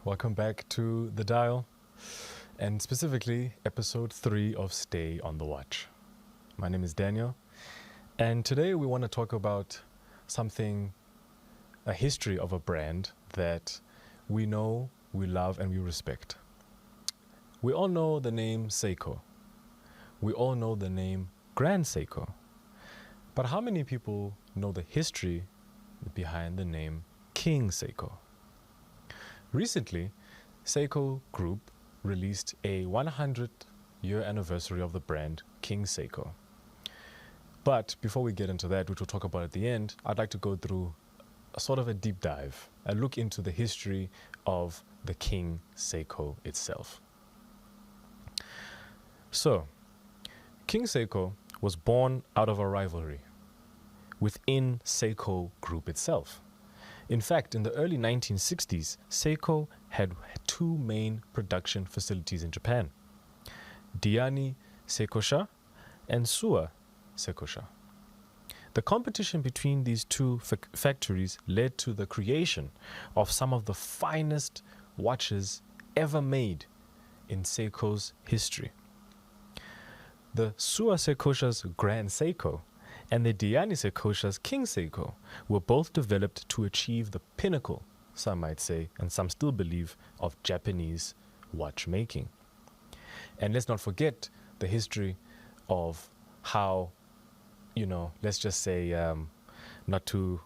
Welcome back to The Dial, and specifically episode 3 of Stay on the Watch. My name is Daniel, and today we want to talk about a history of a brand that we know, we love, and we respect. We all know the name Seiko. We all know the name Grand Seiko. But how many people know the history behind the name King Seiko? Recently, Seiko Group released a 100-year anniversary of the brand King Seiko. But before we get into that, which we'll talk about at the end, I'd like to go through a sort of a deep dive, a look into the history of the King Seiko itself. So, King Seiko was born out of a rivalry within Seiko Group itself. In fact, in the early 1960s, Seiko had two main production facilities in Japan: Diani Seikosha and Suwa Seikosha. The competition between these two factories led to the creation of some of the finest watches ever made in Seiko's history. The Suwa Seikosha's Grand Seiko and the Diani Seikosha's King Seiko were both developed to achieve the pinnacle, some might say, and some still believe, of Japanese watchmaking. And let's not forget the history of how, let's just say, not to,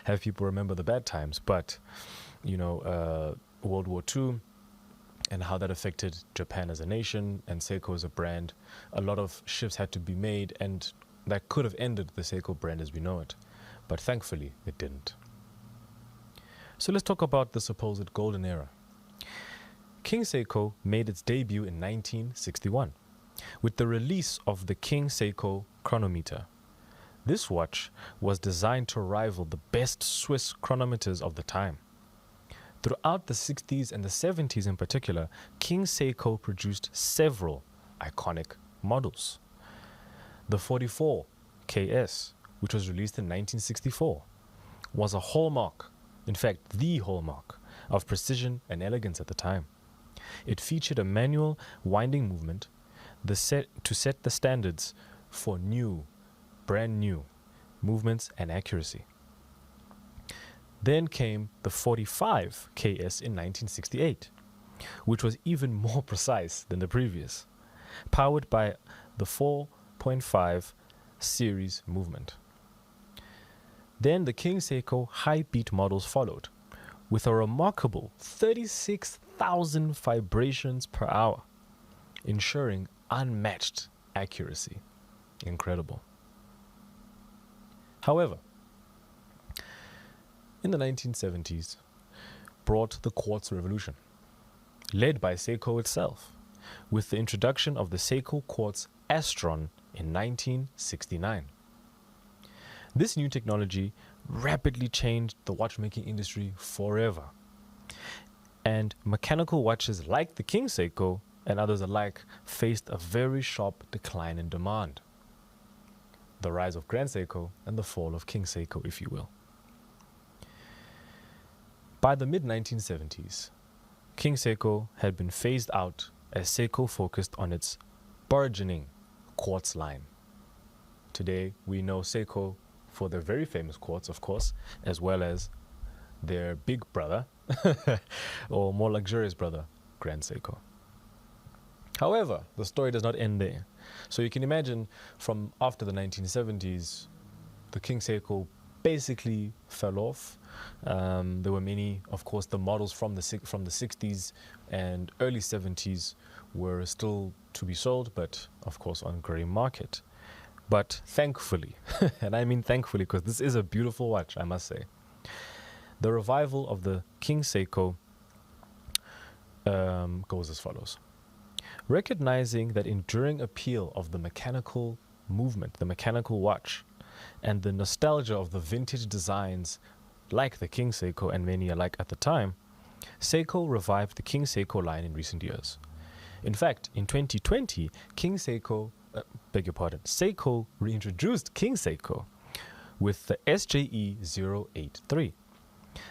have people remember the bad times, but, World War II, and how that affected Japan as a nation and Seiko as a brand. A lot of shifts had to be made, and that could have ended the Seiko brand as we know it. But thankfully, it didn't. So let's talk about the supposed golden era. King Seiko made its debut in 1961 with the release of the King Seiko chronometer. This watch was designed to rival the best Swiss chronometers of the time. Throughout the 60s and the 70s in particular, King Seiko produced several iconic models. The 44 KS, which was released in 1964, was a hallmark, in fact the hallmark, of precision and elegance at the time. It featured a manual winding movement to set the standards for brand new movements and accuracy. Then came the 45 KS in 1968, which was even more precise than the previous, powered by the 4.5 series movement. Then the King Seiko high beat models followed, with a remarkable 36,000 vibrations per hour, ensuring unmatched accuracy. Incredible. However, in the 1970s, brought the quartz revolution, led by Seiko itself, with the introduction of the Seiko Quartz Astron in 1969. This new technology rapidly changed the watchmaking industry forever, and mechanical watches like the King Seiko and others alike faced a very sharp decline in demand. The rise of Grand Seiko and the fall of King Seiko, if you will. By the mid-1970s, King Seiko had been phased out as Seiko focused on its burgeoning quartz line. Today, we know Seiko for their very famous quartz, of course, as well as their big brother, or more luxurious brother, Grand Seiko. However, the story does not end there. So you can imagine from after the 1970s, the King Seiko basically fell off. There were many, of course, the models from the 60s and early 70s were still to be sold, but of course on gray market. But thankfully, and I mean thankfully because this is a beautiful watch, I must say, the revival of the King Seiko goes as follows. Recognizing that enduring appeal of the mechanical movement, the mechanical watch, and the nostalgia of the vintage designs like the King Seiko and many alike at the time, Seiko revived the King Seiko line in recent years. In fact, in 2020, Seiko reintroduced King Seiko with the SJE 083,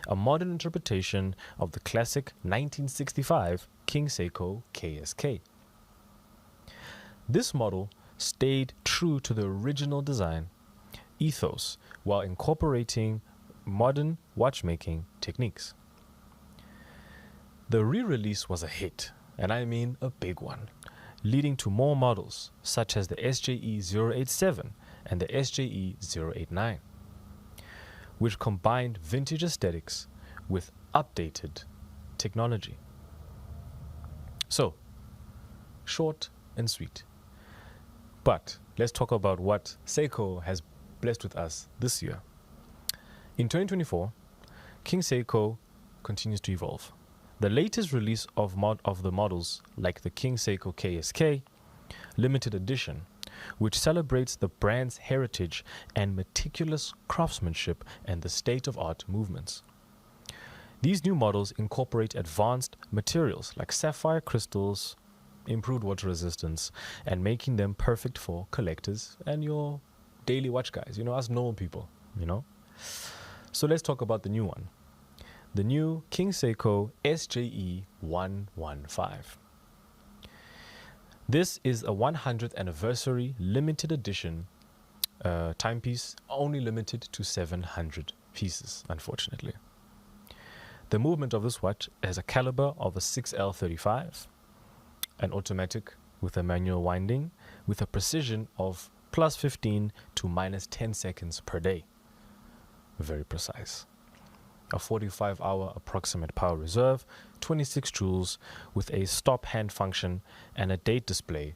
a modern interpretation of the classic 1965 King Seiko KSK. This model stayed true to the original design ethos while incorporating modern watchmaking techniques. The re-release was a hit, and I mean a big one, leading to more models such as the SJE-087 and the SJE-089, which combined vintage aesthetics with updated technology. So, short and sweet. But let's talk about what Seiko has blessed with us this year. In 2024, King Seiko continues to evolve. The latest release of the models like the King Seiko KSK limited edition, which celebrates the brand's heritage and meticulous craftsmanship and the state-of-art movements. These new models incorporate advanced materials like sapphire crystals, improved water resistance, and making them perfect for collectors and your daily watch guys, us normal people, So let's talk about the new one. The new King Seiko SJE 115. This is a 100th anniversary limited edition timepiece, only limited to 700 pieces, unfortunately. The movement of this watch has a caliber of a 6L35, an automatic with a manual winding, with a precision of plus 15 to minus 10 seconds per day. Very precise. A 45-hour approximate power reserve, 26 joules, with a stop hand function and a date display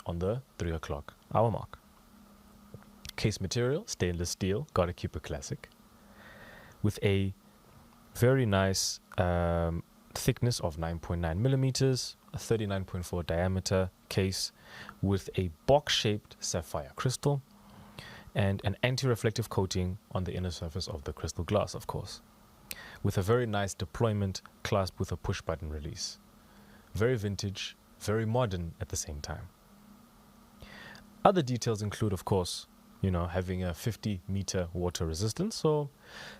on the 3 o'clock hour mark. Case material, stainless steel, gotta keep it classic, with a very nice thickness of 9.9 millimeters, a 39.4 diameter case with a box-shaped sapphire crystal and an anti-reflective coating on the inner surface of the crystal glass, of course, with a very nice deployment clasp with a push-button release. Very vintage, very modern at the same time. Other details include, of course, having a 50-meter water resistance. So,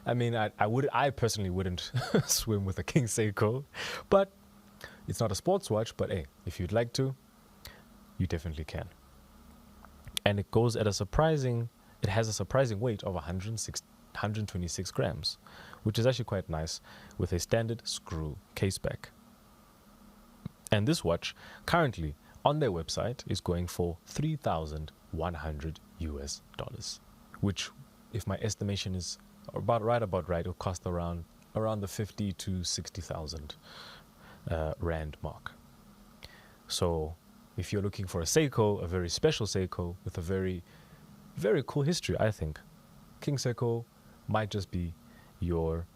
I personally wouldn't swim with a King Seiko, but it's not a sports watch. But hey, if you'd like to, you definitely can. And it has a surprising weight of 126 grams, which is actually quite nice, with a standard screw case back. And this watch currently on their website is going for $3,100 US, which, if my estimation is about right, it'll cost around the 50 to 60,000 rand mark. So if you're looking for a Seiko, a very special Seiko with a very, very cool history, I think King Seiko might just be your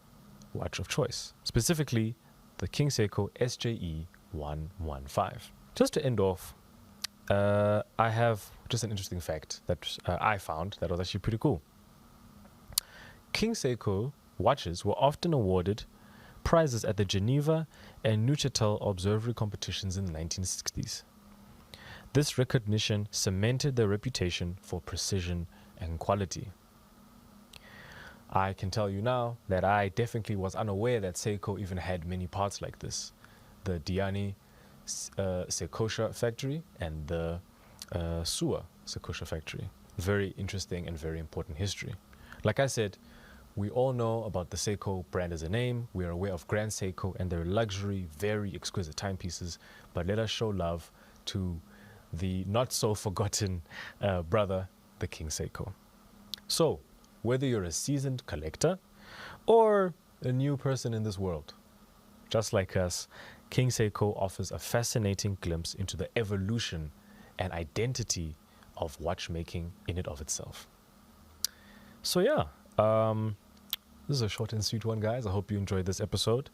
watch of choice. Specifically, the King Seiko SJE 115. Just to end off, I have just an interesting fact that I found that was actually pretty cool. King Seiko watches were often awarded prizes at the Geneva and Neuchâtel observatory competitions in the 1960s. This recognition cemented their reputation for precision and quality. I can tell you now that I definitely was unaware that Seiko even had many parts like this. The Diani Seikosha factory and the Sua Seikosha factory. Very interesting and very important history. Like I said, we all know about the Seiko brand as a name. We are aware of Grand Seiko and their luxury, very exquisite timepieces. But let us show love to the not so forgotten brother, the King Seiko. So, whether you're a seasoned collector or a new person in this world, just like us, King Seiko offers a fascinating glimpse into the evolution and identity of watchmaking in and of itself. So yeah, this is a short and sweet one, guys. I hope you enjoyed this episode.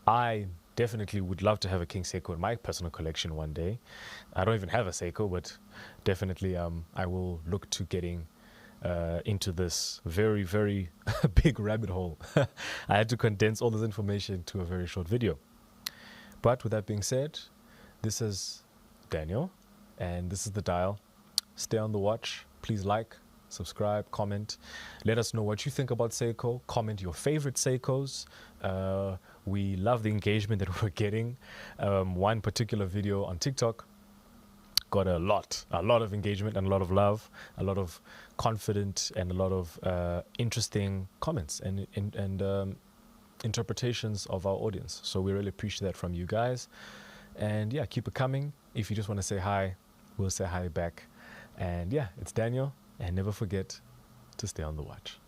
I definitely would love to have a King Seiko in my personal collection one day. I don't even have a Seiko, but definitely I will look to getting into this very, very big rabbit hole. I had to condense all this information to a very short video. But with that being said, this is Daniel, and this is The Dial. Stay on the watch. Please like, subscribe, comment. Let us know what you think about Seiko. Comment your favorite Seikos. We love the engagement that we're getting. One particular video on TikTok got a lot of engagement and a lot of love, a lot of confident and a lot of interesting comments and interpretations of our audience. So we really appreciate that from you guys. And yeah, keep it coming. If you just want to say hi, we'll say hi back. And yeah, it's Daniel. And never forget to stay on the watch.